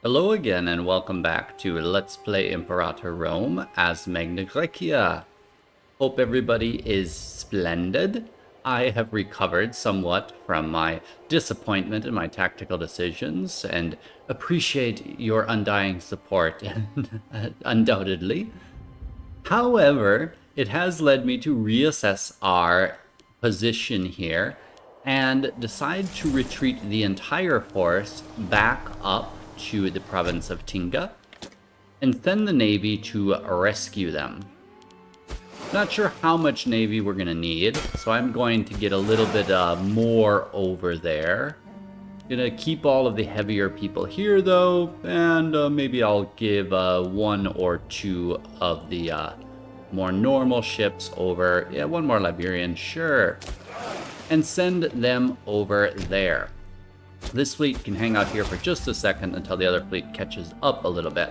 Hello again and welcome back to Let's Play Imperator Rome as Magna Graecia. Hope everybody is splendid. I have recovered somewhat from my disappointment in my tactical decisions and appreciate your undying support, undoubtedly. However, it has led me to reassess our position here and decide to retreat the entire force back up to the province of Tinga and send the navy to rescue them. Not sure how much navy we're gonna need, so I'm going to get a little bit more over there. Gonna keep all of the heavier people here though, and maybe I'll give one or two of the more normal ships over. Yeah, one more Liberian, sure. And send them over there. This fleet can hang out here for just a second until the other fleet catches up a little bit.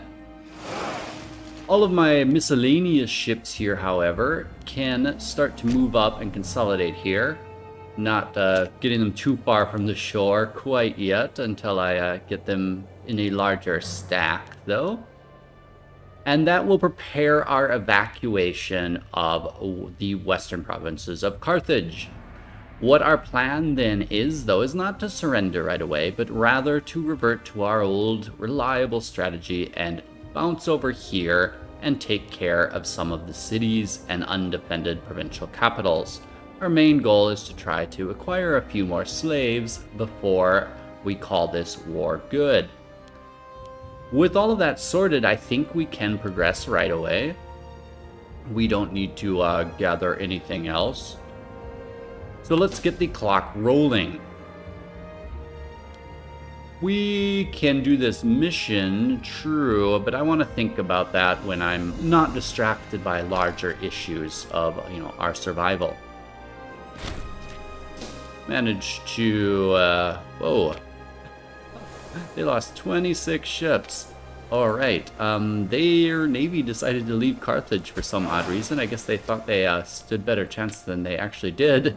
All of my miscellaneous ships here, however, can start to move up and consolidate here. Not getting them too far from the shore quite yet until I get them in a larger stack, though. And that will prepare our evacuation of the western provinces of Carthage. What our plan then is, though, is not to surrender right away, but rather to revert to our old reliable strategy and bounce over here and take care of some of the cities and undefended provincial capitals. Our main goal is to try to acquire a few more slaves before we call this war good. With all of that sorted, I think we can progress right away. We don't need to gather anything else. So let's get the clock rolling. We can do this mission, true, but I want to think about that when I'm not distracted by larger issues of, our survival. Managed to, whoa. They lost 26 ships. Alright, their navy decided to leave Carthage for some odd reason. I guess they thought they stood better chance than they actually did.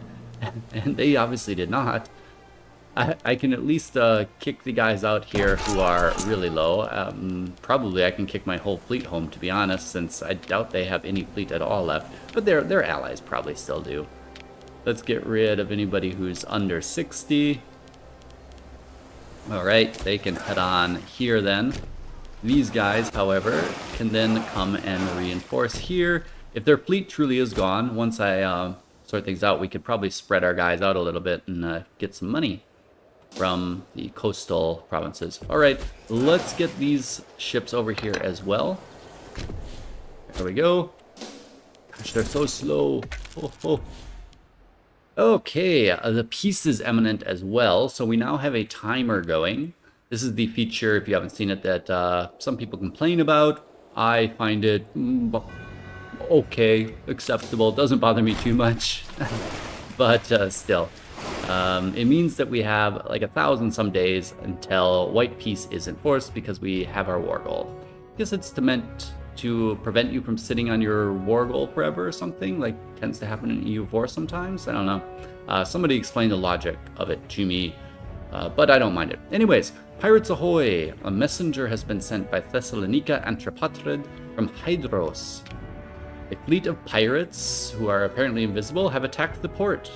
And they obviously did not. I can at least kick the guys out here who are really low. Probably I can kick my whole fleet home, to be honest, since I doubt they have any fleet at all left. But their allies probably still do. Let's get rid of anybody who's under 60. Alright, they can head on here then. These guys, however, can then come and reinforce here. If their fleet truly is gone, once I sort things out, we could probably spread our guys out a little bit and get some money from the coastal provinces. Alright, let's get these ships over here as well. There we go. Gosh, they're so slow. Oh, oh. Okay, the peace is imminent as well, so we now have a timer going. This is the feature, if you haven't seen it, that some people complain about. I find it okay, acceptable, doesn't bother me too much, but still. It means that we have like 1,000 some days until white peace is enforced because we have our war goal. I guess it's meant to prevent you from sitting on your war goal forever or something, like tends to happen in EU4 sometimes. I don't know. Somebody explained the logic of it to me, but I don't mind it. Anyways, pirates ahoy! A messenger has been sent by Thessalonica and Tripatrid from Hydros. A fleet of pirates, who are apparently invisible, have attacked the port.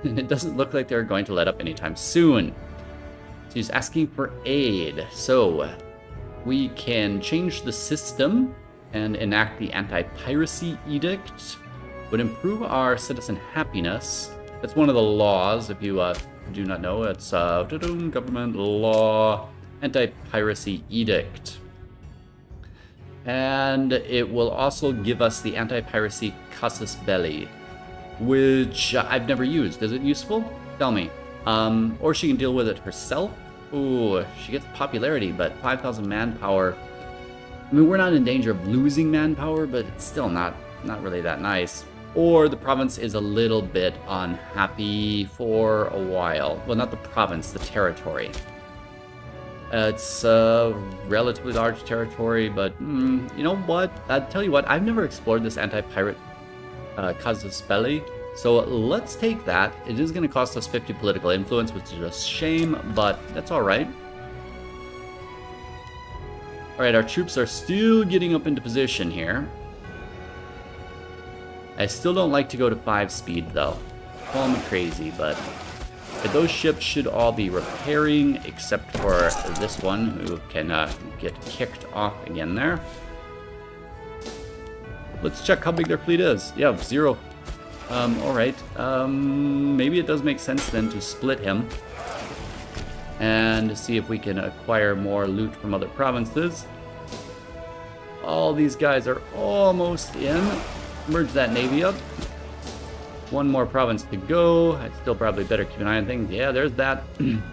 And it doesn't look like they're going to let up anytime soon. So he's asking for aid. So we can change the system and enact the anti-piracy edict. Would improve our citizen happiness. That's one of the laws, if you do not know. It's government law, anti-piracy edict. And it will also give us the anti-piracy casus belli, which I've never used. Is it useful? Tell me. Or she can deal with it herself. Ooh, she gets popularity, but 5,000 manpower. I mean, we're not in danger of losing manpower, but it's still not really that nice. Or the province is a little bit unhappy for a while. Well, not the province, the territory. It's a relatively large territory, but you know what? I'll tell you what, I've never explored this anti-pirate casus belli, so let's take that. It is going to cost us 50 political influence, which is a shame, but that's alright. Alright, our troops are still getting up into position here. I still don't like to go to 5 speed, though. Call me crazy, but those ships should all be repairing, except for this one, who can get kicked off again there. Let's check how big their fleet is. Yeah, 0. Alright. Maybe it does make sense then to split him and see if we can acquire more loot from other provinces. All these guys are almost in. Merge that navy up. One more province to go. I still probably better keep an eye on things. Yeah, there's that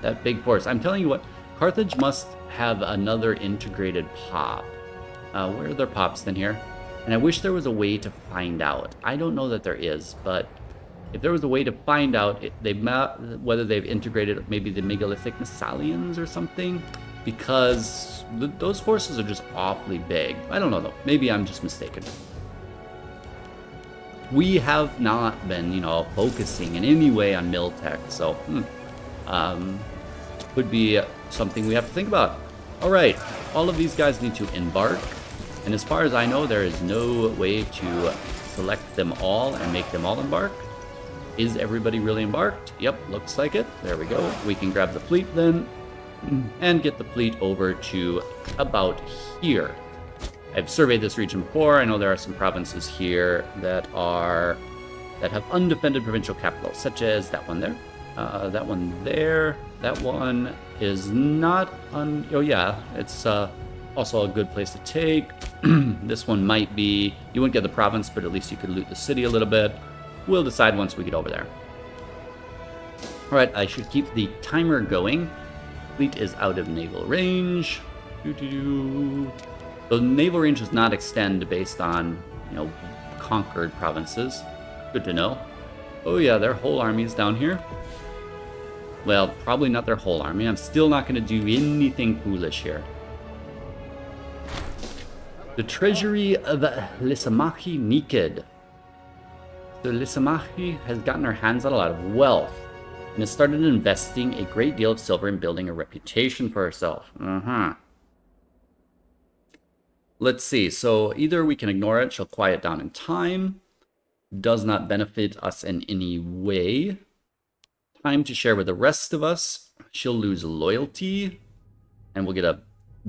that big force. I'm telling you what, Carthage must have another integrated pop. Where are their pops then here? And I wish there was a way to find out. I don't know that there is, but if there was a way to find out whether they've integrated maybe the megalithic Necelians or something, because those forces are just awfully big. I don't know though. Maybe I'm just mistaken. We have not been, you know, focusing in any way on mill tech, so could be something we have to think about. All right, all of these guys need to embark, and as far as I know, there is no way to select them all and make them all embark. Is everybody really embarked? Yep, looks like it. There we go. We can grab the fleet then and get the fleet over to about here. I've surveyed this region before. I know there are some provinces here that have undefended provincial capitals, such as that one there, that one there. That one is not oh yeah, it's also a good place to take. This one might be, you wouldn't get the province, but at least you could loot the city a little bit. We'll decide once we get over there. All right, I should keep the timer going. Fleet is out of naval range. The naval range does not extend based on, you know, conquered provinces. Good to know. Oh yeah, their whole army is down here. Well, probably not their whole army. I'm still not going to do anything foolish here. The treasury of Lysimachi Nikid. So Lysimachi has gotten her hands on a lot of wealth and has started investing a great deal of silver in building a reputation for herself. Let's see. So either we can ignore it. She'll quiet down in time. Does not benefit us in any way. Time to share with the rest of us. She'll lose loyalty. And we'll get a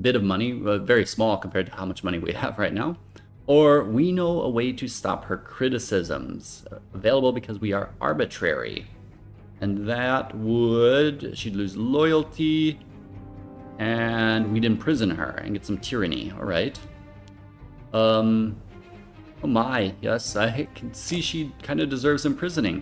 bit of money. Very small compared to how much money we have right now. Or we know a way to stop her criticisms. Available because we are arbitrary. And that would... she'd lose loyalty. And we'd imprison her and get some tyranny. All right. Oh my, yes, I can see she kind of deserves imprisoning.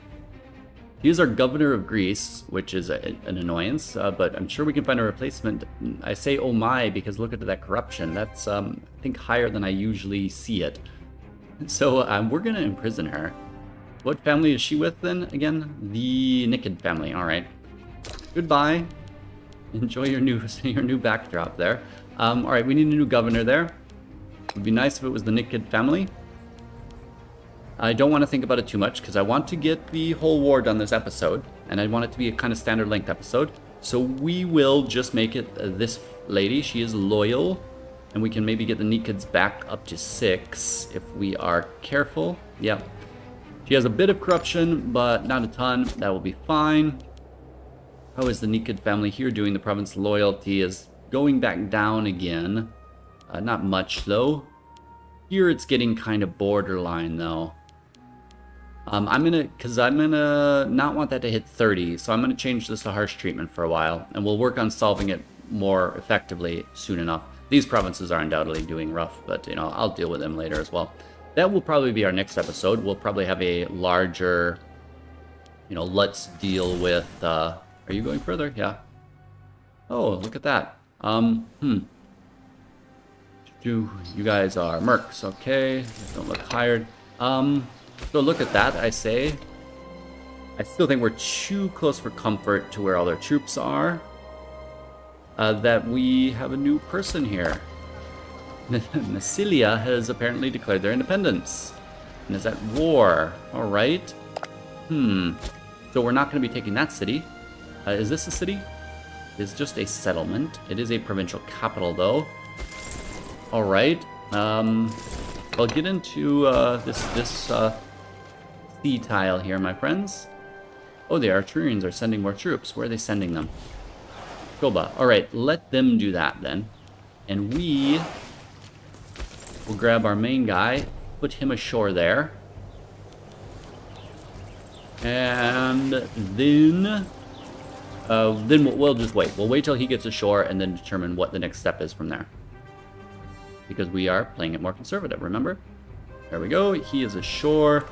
He is our governor of Greece, which is an annoyance, but I'm sure we can find a replacement. I say oh my because look at that corruption. That's, I think, higher than I usually see it. So we're going to imprison her. What family is she with then, again? The Nikid family, all right. Goodbye. Enjoy your new backdrop there. All right, we need a new governor there. It would be nice if it was the Nikid family. I don't want to think about it too much because I want to get the whole war done this episode, and I want it to be a kind of standard length episode. So we will just make it this lady. She is loyal, and we can maybe get the Nikids back up to 6 if we are careful. Yep. She has a bit of corruption, but not a ton. That will be fine. How is the Nikid family here doing? The province loyalty is going back down again. Not much, though. Here it's getting kind of borderline, though. I'm gonna not want that to hit 30, so I'm gonna change this to harsh treatment for a while, and we'll work on solving it more effectively soon enough. These provinces are undoubtedly doing rough, but, you know, I'll deal with them later as well. That will probably be our next episode. We'll probably have a larger, you know, let's deal with, are you going further? Yeah. Oh, look at that. You guys are mercs, okay? Don't look hired. So look at that, I say. I still think we're too close for comfort to where all their troops are. That we have a new person here. Necelia has apparently declared their independence and is at war. All right. So we're not going to be taking that city. Is this a city? It's just a settlement. It is a provincial capital, though. Alright. I'll get into this sea tile here, my friends. Oh, the Arturians are sending more troops. Where are they sending them? Koba. Alright, let them do that then. And we will grab our main guy, put him ashore there. And then we'll just wait. We'll wait till he gets ashore and then determine what the next step is from there. Because we are playing it more conservative, remember? There we go. He is ashore.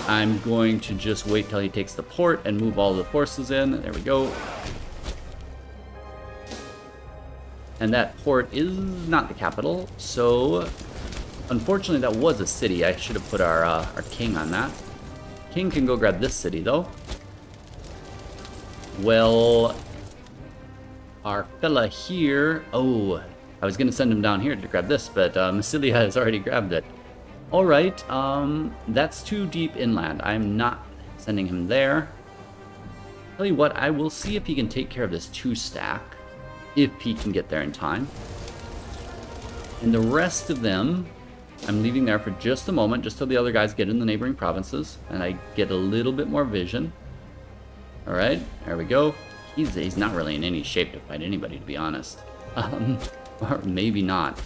I'm going to just wait till he takes the port and move all the forces in. There we go. And that port is not the capital, so unfortunately that was a city. I should have put our king on that. King can go grab this city, though. Well, our fella here... Oh, I was going to send him down here to grab this, but Necelia has already grabbed it. Alright, that's too deep inland. I'm not sending him there. Tell you what, I will see if he can take care of this 2-stack. If he can get there in time. And the rest of them, I'm leaving there for just a moment, just till the other guys get in the neighboring provinces, and I get a little bit more vision. Alright, there we go. He's not really in any shape to fight anybody, to be honest. Or maybe not.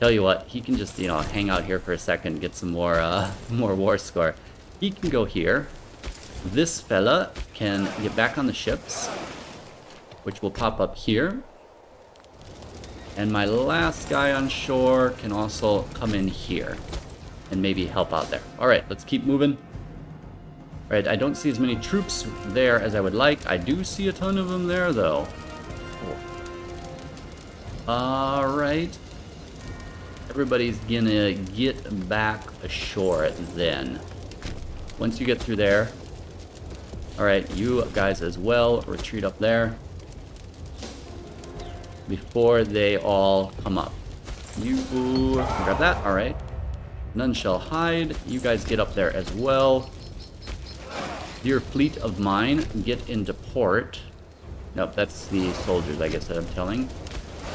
Tell you what, he can just, you know, hang out here for a second, get some more war score. He can go here. This fella can get back on the ships, which will pop up here. And my last guy on shore can also come in here and maybe help out there. Alright, let's keep moving. Alright, I don't see as many troops there as I would like. I do see a ton of them there, though. Alright. Everybody's gonna get back ashore then. Once you get through there. Alright, you guys as well, retreat up there. Before they all come up. You grab that, alright. None shall hide. You guys get up there as well. Your fleet of mine, get into port. Nope, that's the soldiers, I guess, that I'm telling.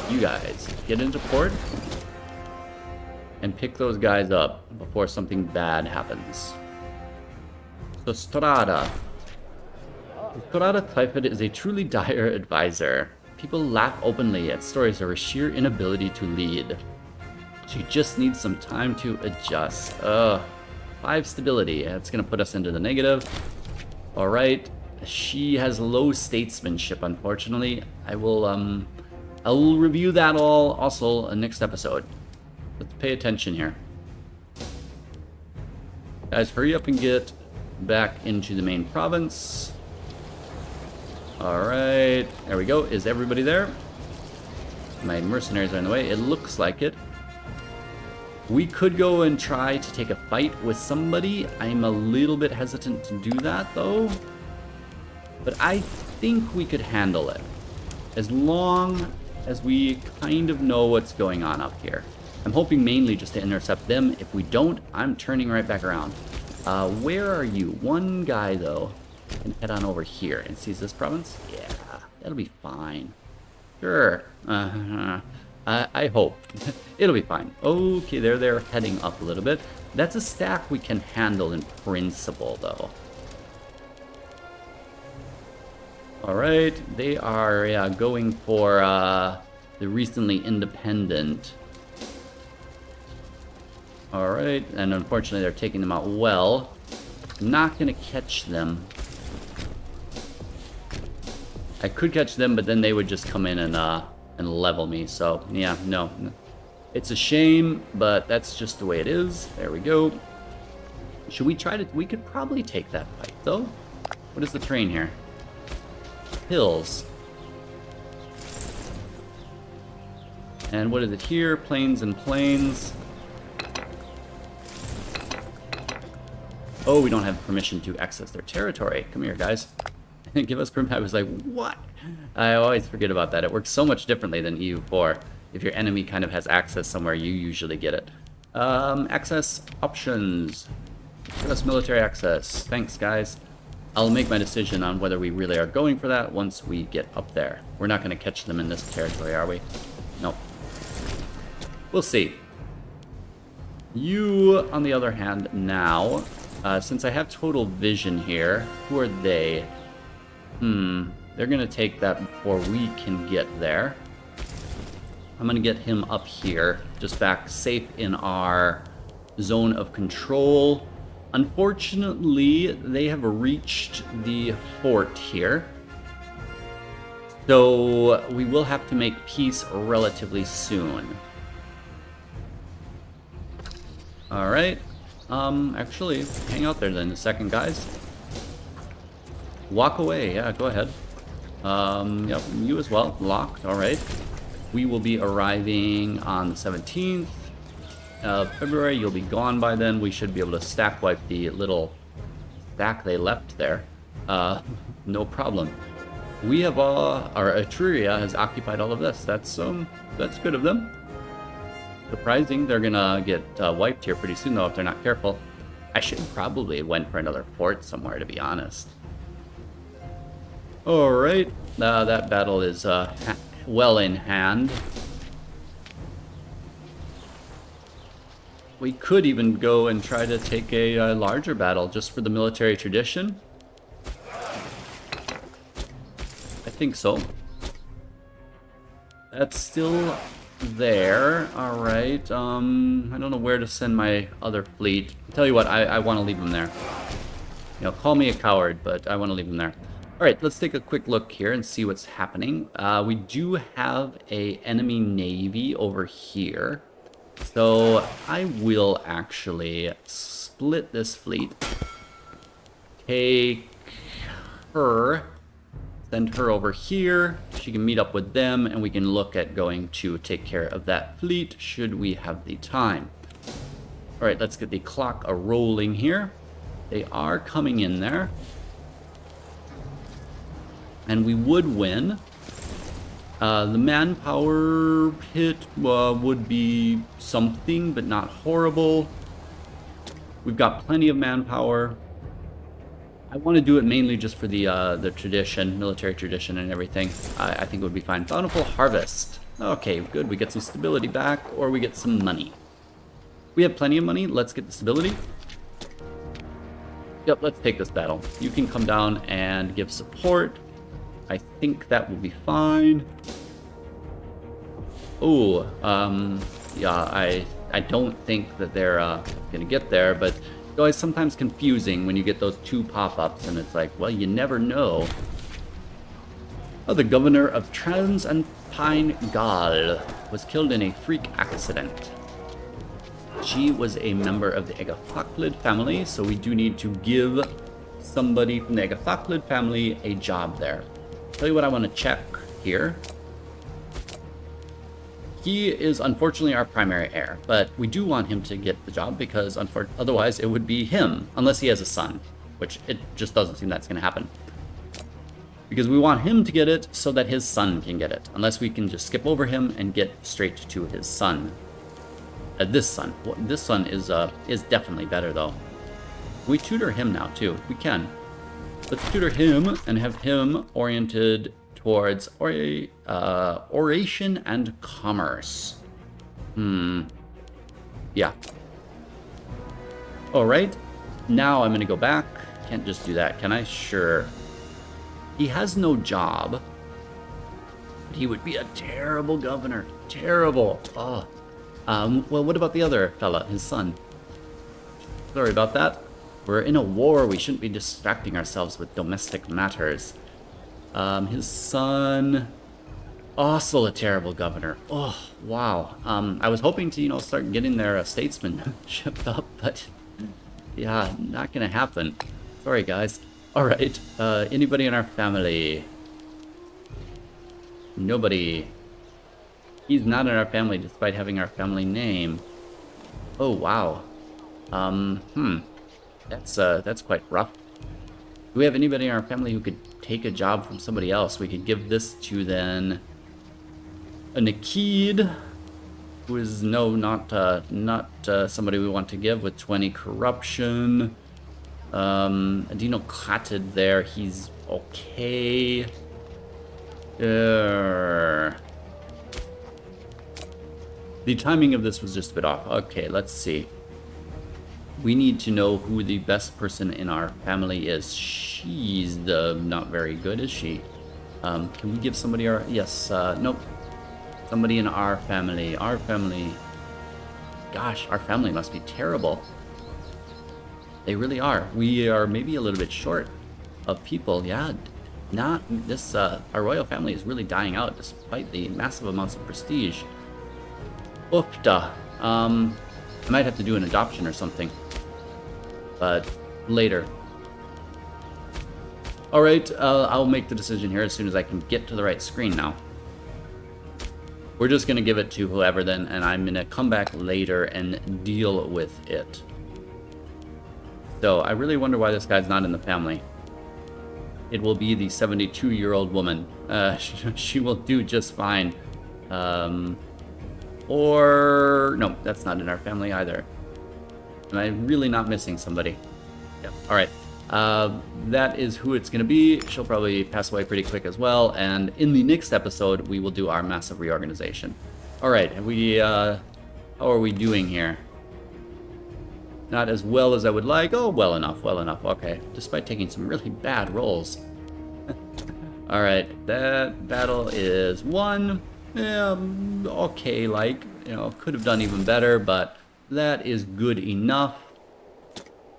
You guys, get into port. And pick those guys up before something bad happens. So Strada. Strada Typhid is a truly dire advisor. People laugh openly at stories of her sheer inability to lead. She just needs some time to adjust. 5 stability. It's going to put us into the negative. Alright. She has low statesmanship, unfortunately. I'll review that all also next episode. Let's pay attention here. Guys, hurry up and get back into the main province. Alright, there we go. Is everybody there? My mercenaries are in the way. It looks like it. We could go and try to take a fight with somebody. I'm a little bit hesitant to do that, though. But I think we could handle it. As long as we kind of know what's going on up here. I'm hoping mainly just to intercept them. If we don't, I'm turning right back around. Where are you? One guy, though, can head on over here and seize this province. Yeah, that'll be fine. Sure. I hope. It'll be fine. Okay, they're heading up a little bit. That's a stack we can handle in principle, though. Alright, they are going for the recently independent. Alright, and unfortunately they're taking them out well. Not gonna catch them. I could catch them, but then they would just come in and level me, so yeah, no. It's a shame, but that's just the way it is. There we go. Should we try to... We could probably take that fight, though. What is the terrain here? Hills. And what is it here? Plains and plains. Oh, we don't have permission to access their territory. Come here, guys. Give us permission. I was like, what? I always forget about that. It works so much differently than EU4. If your enemy kind of has access somewhere, you usually get it. Access options. Give us military access. Thanks, guys. I'll make my decision on whether we really are going for that once we get up there. We're not going to catch them in this territory, are we? Nope. We'll see. You, on the other hand, now, since I have total vision here, who are they? They're gonna take that before we can get there. I'm gonna get him up here, just back safe in our zone of control. Unfortunately, they have reached the fort here. So we will have to make peace relatively soon. Alright. Actually, hang out there then a second, guys. Walk away, yeah, go ahead. Yep, you as well, locked, alright. We will be arriving on the 17th of February. You'll be gone by then. We should be able to stack wipe the little stack they left there. No problem. We have our Etruria has occupied all of this. That's good of them. Surprising, they're gonna get wiped here pretty soon though if they're not careful. I should probably went for another fort somewhere, to be honest. Alright, that battle is well in hand. We could even go and try to take a larger battle just for the military tradition. I think so. That's still there. Alright, I don't know where to send my other fleet. I'll tell you what, I want to leave them there. You know, call me a coward, but I want to leave them there. Alright, let's take a quick look here and see what's happening. We do have an enemy navy over here. So I will actually split this fleet. Take her, send her over here. She can meet up with them and we can look at going to take care of that fleet should we have the time. Alright, let's get the clock a-rolling here. They are coming in there. And we would win. The manpower hit would be something, but not horrible. We've got plenty of manpower. I want to do it mainly just for the tradition, military tradition and everything. I think it would be fine. Bountiful harvest. Okay, good. We get some stability back, or we get some money. We have plenty of money. Let's get the stability. Yep, let's take this battle. You can come down and give support. I think that will be fine. Oh, yeah, I don't think that they're gonna get there, but it's always sometimes confusing when you get those two pop-ups and it's like, well, you never know. Oh, the governor of Transalpine Gaul was killed in a freak accident. She was a member of the Egafoclid family, so we do need to give somebody from the Egafoclid family a job there. Tell you what I want to check here. He is unfortunately our primary heir, but we do want him to get the job because otherwise it would be him, unless he has a son, which it just doesn't seem that's going to happen. Because we want him to get it so that his son can get it, unless we can just skip over him and get straight to his son. This son. This son is definitely better though. We tutor him now too. We can. Let's tutor him and have him oriented towards oration and commerce. Yeah. Alright. Now I'm going to go back. Can't just do that, can I? Sure. He has no job. But he would be a terrible governor. Terrible. Oh. Well, what about the other fella, his son? Sorry about that. We're in a war. We shouldn't be distracting ourselves with domestic matters. His son... Also a terrible governor. Oh, wow. I was hoping to, you know, start getting their statesmanship up, but... Yeah, not gonna happen. Sorry, guys. Alright, anybody in our family? Nobody. He's not in our family despite having our family name. Oh, wow. That's quite rough. Do we have anybody in our family who could take a job from somebody else? We could give this to then a Nikid, who is not somebody we want to give with 20 corruption. Adino Khatid there, he's okay. The timing of this was just a bit off. Okay, let's see. We need to know who the best person in our family is. She's not very good, is she? Can we give somebody our... Yes, nope. Somebody in our family. Our family... Gosh, our family must be terrible. They really are. We are maybe a little bit short of people. Yeah, not this... our royal family is really dying out despite the massive amounts of prestige. Oofda. I might have to do an adoption or something. But later. Alright, I'll make the decision here as soon as I can get to the right screen now. We're just going to give it to whoever then, and I'm going to come back later and deal with it. So, I really wonder why this guy's not in the family. It will be the 72-year-old woman. She will do just fine. Or... No, that's not in our family either. Am I really not missing somebody? Yep. Alright. That is who it's going to be. She'll probably pass away pretty quick as well. And in the next episode, we will do our massive reorganization. Alright. How are we doing here? Not as well as I would like. Oh, well enough. Well enough. Okay. Despite taking some really bad rolls. Alright. That battle is won. Okay, like, you know, could have done even better, but that is good enough.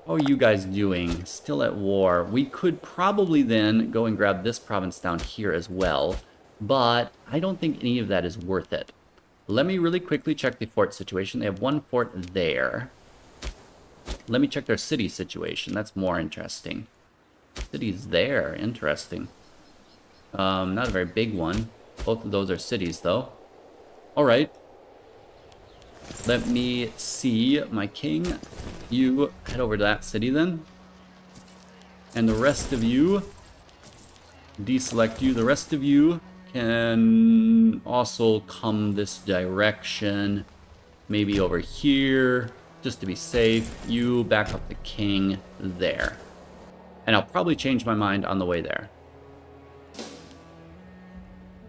How are you guys doing? Still at war. We could probably then go and grab this province down here as well, but I don't think any of that is worth it. Let me really quickly check the fort situation. They have one fort there. Let me check their city situation. That's more interesting. City's there. Interesting. Not a very big one. Both of those are cities, though. Alright. Let me see, my king. You head over to that city, then. And the rest of you... Deselect you. The rest of you can also come this direction. Maybe over here. Just to be safe. You back up the king there. And I'll probably change my mind on the way there.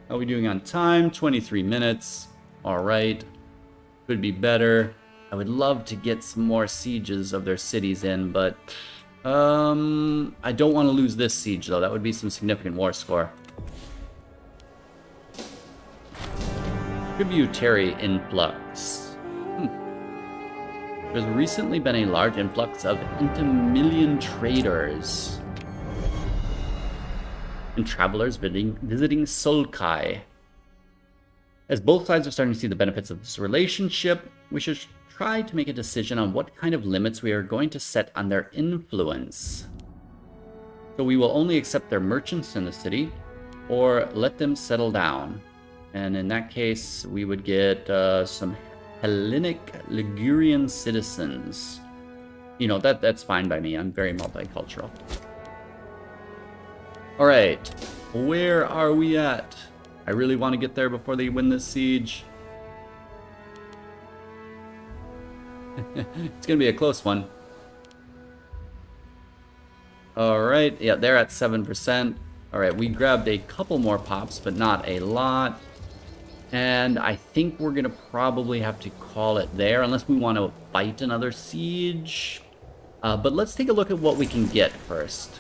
How are we doing on time? 23 minutes. Alright. Could be better. I would love to get some more sieges of their cities in, but... I don't want to lose this siege, though. That would be some significant war score. Tributary influx. There's recently been a large influx of Intimillion traders and travelers visiting Sulkai. As both sides are starting to see the benefits of this relationship, we should try to make a decision on what kind of limits we are going to set on their influence. So we will only accept their merchants in the city, or let them settle down. And in that case, we would get some Hellenic Ligurian citizens. You know, that's fine by me. I'm very multicultural. Alright, where are we at? I really want to get there before they win this siege. It's going to be a close one. Alright, yeah, they're at 7%. Alright, we grabbed a couple more pops, but not a lot. And I think we're going to probably have to call it there, unless we want to fight another siege. But let's take a look at what we can get first.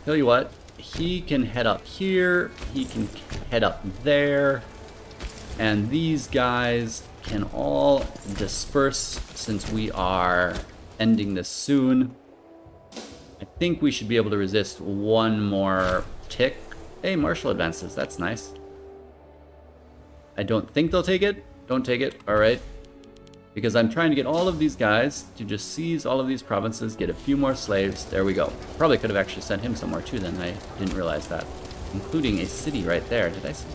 Tell you what, he can head up here, he can head up there, and these guys can all disperse since we are ending this soon. I think we should be able to resist one more tick. Hey, martial advances, that's nice. I don't think they'll take it. Don't take it, alright. Because I'm trying to get all of these guys to just seize all of these provinces, get a few more slaves. There we go. Probably could have actually sent him somewhere too then. I didn't realize that. Including a city right there. Did I see?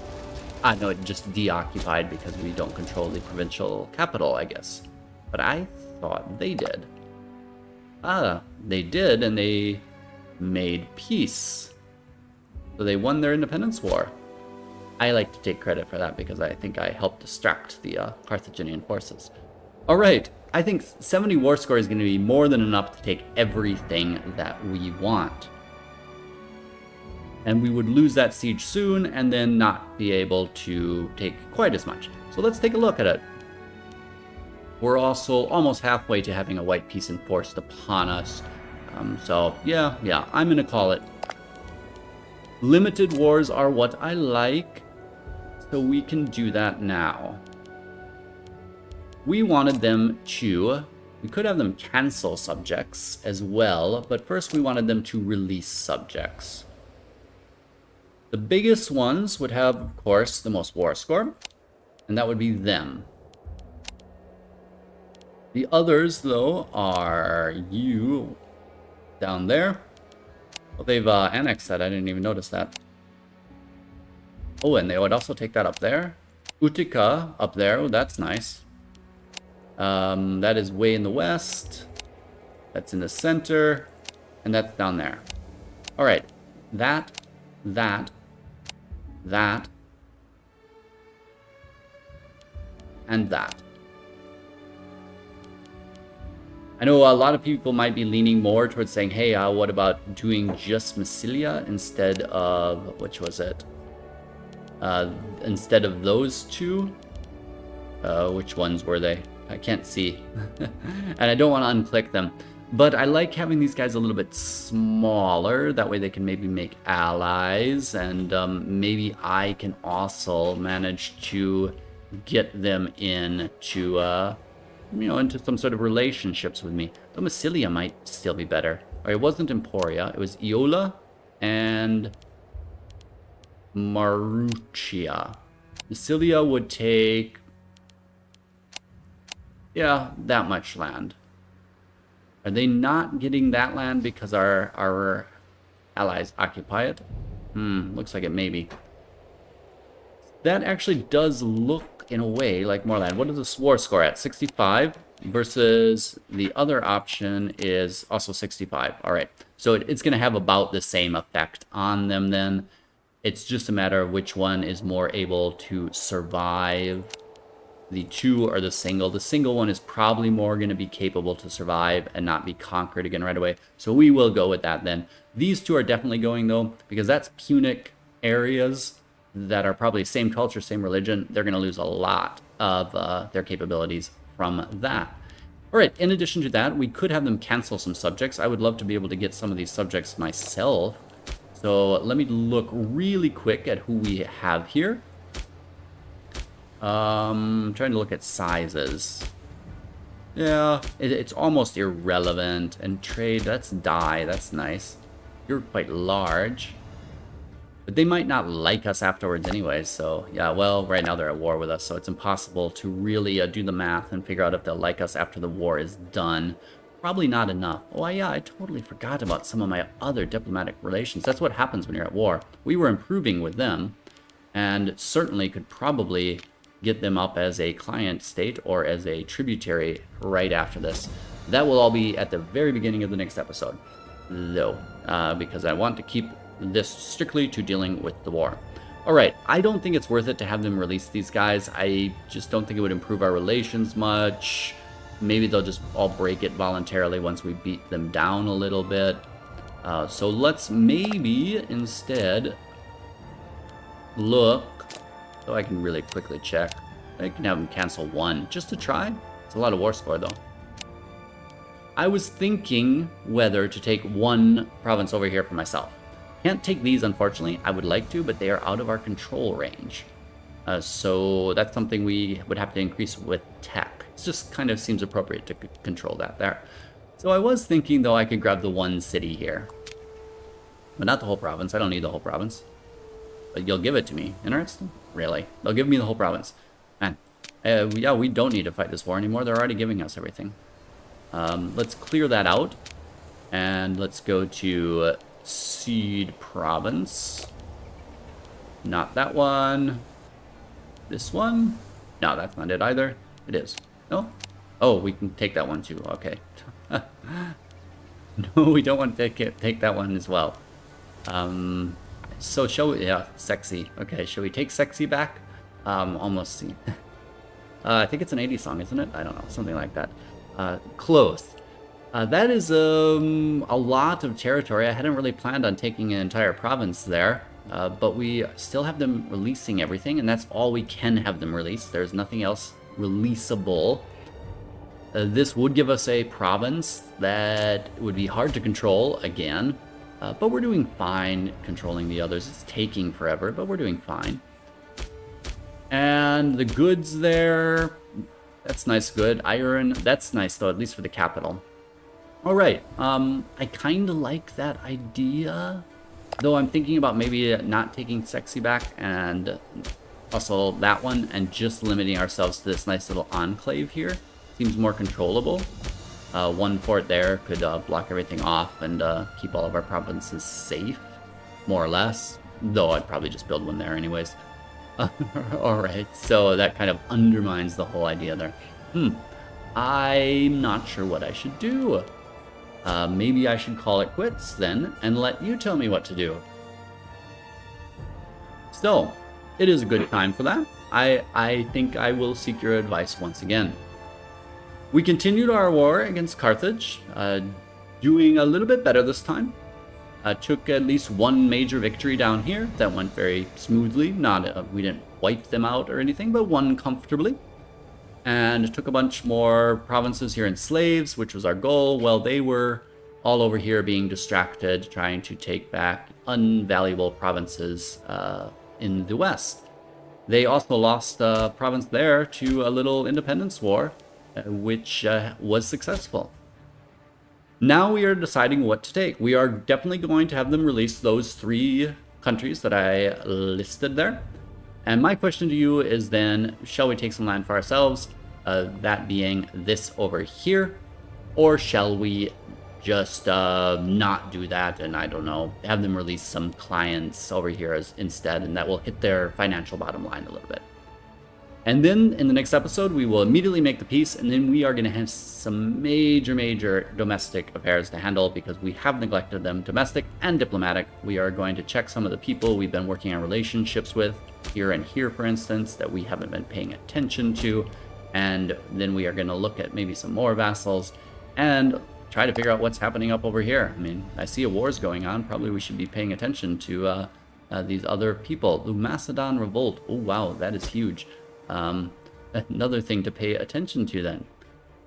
Ah, no, it just deoccupied because we don't control the provincial capital, I guess. But I thought they did. Ah, they did, and they made peace. So they won their independence war. I like to take credit for that because I think I helped distract the Carthaginian forces. Alright, I think 70 war score is going to be more than enough to take everything that we want. And we would lose that siege soon and then not be able to take quite as much. So let's take a look at it. We're also almost halfway to having a white peace enforced upon us. So yeah, I'm gonna call it. Limited wars are what I like, so we can do that now. We wanted them to, we could have them cancel subjects as well, but first we wanted them to release subjects. The biggest ones would have, of course, the most war score, and that would be them. The others, though, are you down there. Well, they've annexed that. I didn't even notice that. Oh, and they would also take that up there. Utica up there. Oh, that's nice. That is way in the west. That's in the center. And that's down there. All right. That. And that. I know a lot of people might be leaning more towards saying, hey, what about doing just Necelia instead of, which was it? Instead of those two? Which ones were they? I can't see. And I don't want to unclick them. But I like having these guys a little bit smaller. That way they can maybe make allies. And maybe I can also manage to get them into... you know, into some sort of relationships with me. Though Necelia might still be better. Or it wasn't Emporia, it was Iola and Maruccia. Necelia would take, yeah, that much land. Are they not getting that land because our allies occupy it? Looks like it maybe. That actually does look in a way like more land. What is the war score at? 65 versus the other option is also 65. All right, so it's going to have about the same effect on them then. It's just a matter of which one is more able to survive the two or the single. The single one is probably more going to be capable to survive and not be conquered again right away. So we will go with that then. These two are definitely going though, because that's Punic areas that are probably same culture, same religion. They're going to lose a lot of their capabilities from that. All right, in addition to that, we could have them cancel some subjects. I would love to be able to get some of these subjects myself. So let me look really quick at who we have here. I'm trying to look at sizes. Yeah, it's almost irrelevant. And trade, that's die, that's nice. You're quite large. But they might not like us afterwards anyway, so yeah, well, right now they're at war with us, so it's impossible to really do the math and figure out if they'll like us after the war is done. Probably not enough. Oh yeah, I totally forgot about some of my other diplomatic relations. That's what happens when you're at war. We were improving with them, and certainly could probably get them up as a client state or as a tributary right after this. That will all be at the very beginning of the next episode, though, because I want to keep this strictly to dealing with the war. All right, I don't think it's worth it to have them release these guys. I just don't think it would improve our relations much. Maybe they'll just all break it voluntarily once we beat them down a little bit. So let's maybe instead look, so I can really quickly check. I can have them cancel one just to try. It's a lot of war score though. I was thinking whether to take one province over here for myself. Can't take these, unfortunately. I would like to, but they are out of our control range. So that's something we would have to increase with tech. It just kind of seems appropriate to control that there. So I was thinking, though, I could grab the one city here. But not the whole province. I don't need the whole province. But you'll give it to me. Interesting? Really? They'll give me the whole province. Man, yeah, we don't need to fight this war anymore. They're already giving us everything. Let's clear that out. And let's go to Seed Province. Not that one. This one? No, that's not it either. It is. No? Oh, we can take that one too. Okay. No, we don't want to take that one as well. So shall we? Yeah, sexy. Okay, shall we take sexy back? Almost see. I think it's an 80s song, isn't it? I don't know, something like that. Close. That is a lot of territory. I hadn't really planned on taking an entire province there. but we still have them releasing everything, and that's all we can have them release. There's nothing else releasable. This would give us a province that would be hard to control again, but we're doing fine controlling the others. It's taking forever, but we're doing fine. And the goods there, that's nice good. Iron, that's nice though, at least for the capital. All right, I kind of like that idea, though I'm thinking about maybe not taking Sexy back and also that one and just limiting ourselves to this nice little enclave here. Seems more controllable. One fort there could block everything off and keep all of our provinces safe, more or less. Though I'd probably just build one there anyways. Alright, so that kind of undermines the whole idea there. I'm not sure what I should do. Maybe I should call it quits then and let you tell me what to do. So, it is a good time for that. I think I will seek your advice once again. We continued our war against Carthage, doing a little bit better this time. Took at least one major victory down here that went very smoothly. We didn't wipe them out or anything, but won comfortably. And took a bunch more provinces here in slaves, which was our goal. Well, they were all over here being distracted, trying to take back unvaluable provinces in the west. They also lost a province there to a little independence war, which was successful. Now we are deciding what to take. We are definitely going to have them release those 3 countries that I listed there. And my question to you is then, shall we take some land for ourselves? That being this over here. Or shall we just not do that and, I don't know, have them release some clients over here instead, and that will hit their financial bottom line a little bit. And then in the next episode, we will immediately make the peace, and then we are going to have some major domestic affairs to handle because we have neglected them, domestic and diplomatic. We are going to check some of the people we've been working on relationships with here and here, for instance, that we haven't been paying attention to. And then we are going to look at maybe some more vassals and try to figure out what's happening up over here. I mean, I see a war's going on. Probably we should be paying attention to these other people. The Macedon Revolt. Oh, wow, that is huge. Another thing to pay attention to then.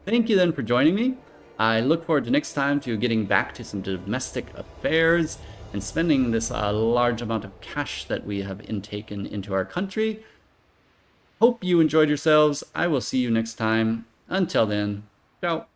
Thank you then for joining me. I look forward to next time to getting back to some domestic affairs and spending this large amount of cash that we have intaken into our country. Hope you enjoyed yourselves. I will see you next time. Until then, ciao.